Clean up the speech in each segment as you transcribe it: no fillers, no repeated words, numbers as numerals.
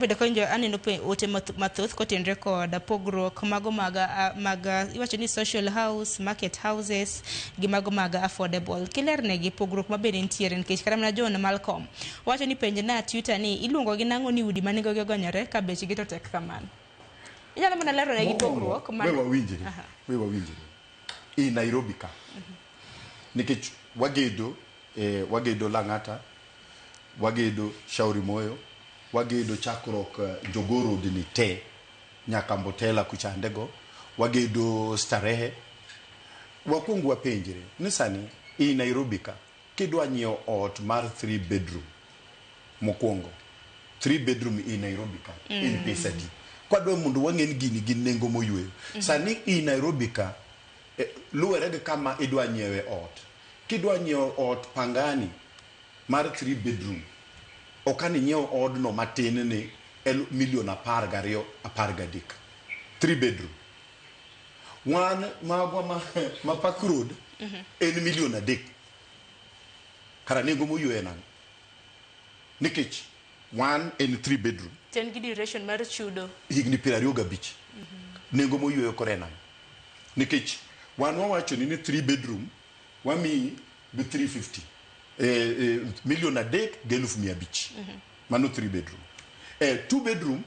Bedo konjo aneno pe ote mathoth kotenre kod pogruok mago maga iwacho ni social house, market houses gi mago maga affordable. Kilerne gi pogruok mabende nitiere nikech kata mana John Malcolm wacho ni penj na Tutah ni iluongo gi nango ni udi manego gi ogonyore ka bechgi to tek kamano. Inyalo mana lero ne gi pogruok wewe wawinjiri. I Nairobi ka. Nikech wagedo Lang'ata, wagedo Shauri Moyo, wagedo chakruok Jogoro dini te nyaka Mbotela kuchandego, wagedo Starehe. Wakungu wapenjire ni sani i Nairobi ka kidwa nyiew ot mar 3 bedroom mokwongo 3 bedroom i Nairobi ka in pesa di kwadwa mundu wangen gini nengo moyweyo. Sani i Nairobi ka luwere gi kama idwa nyiewe ot. Kidwa nyiew ot Pangani mar 3 bedroom okani nyiew odno matin ni $1,12,13 3 bedroom. One ma Park Road $1,300,000 kara nengo moyweyo nan nikech one in 3 bedroom ten gi duration mar chudo Higni 25 nengo moyweyo korenan nikech wan wawacho ni 3 bedroom wami bi 350 $1,300,000 mano 3 bedroom 2 bedroom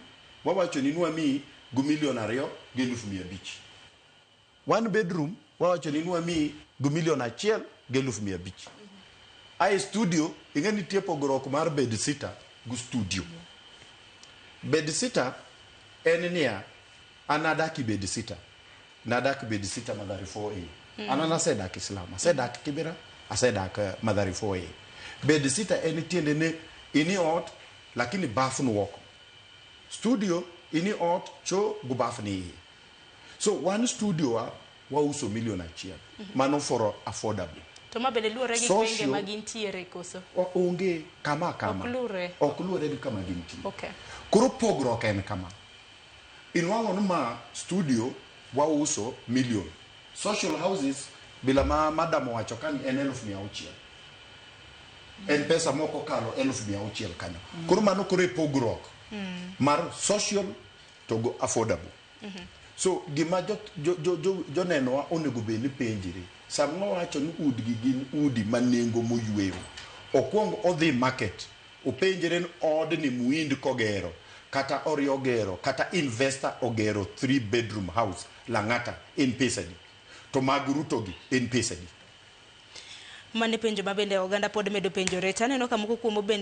wawacho ni wami gu $2,250,000 1 bedroom wawacho ni wami gu $1,150,000 ai studio ingeni tie pogruok mar bed sitter gu studio. Bed sitter enia anadaki bed sitter nadak bed sitter Madhari 4A anana sedak Islam sedak Kibera asedak Madhari 4A. Bed sitter tiende ne ini ot lakini bath no woko studio ini ot cho gu bath ni. So one studio wa uso $1,100,000 mano for affordable. to mabende luore gi gwenge magintiere koso onge kama oklure gi kama gintiere. Okay. Koro pogruok en kama inwango ma studio wa uso $1,000,000 social houses bila madam wacho kan en $1,600,000 en pesa moko kalo $1,600,000 kanyo. Koro mano kore pogruok mar social to go affordable. So gima joneno onego beni penjire samwa wacho ni udgi gin udi manengo moyweyo okwong odhi market openjire ni od ni muindi kogero kata oriogero kata investor ogero 3 bedroom house Lang'ata in pesa di to magruto gi in pesa di. Mane penjo mabende oganda pod medo penjore taneno kamoko kuomo bende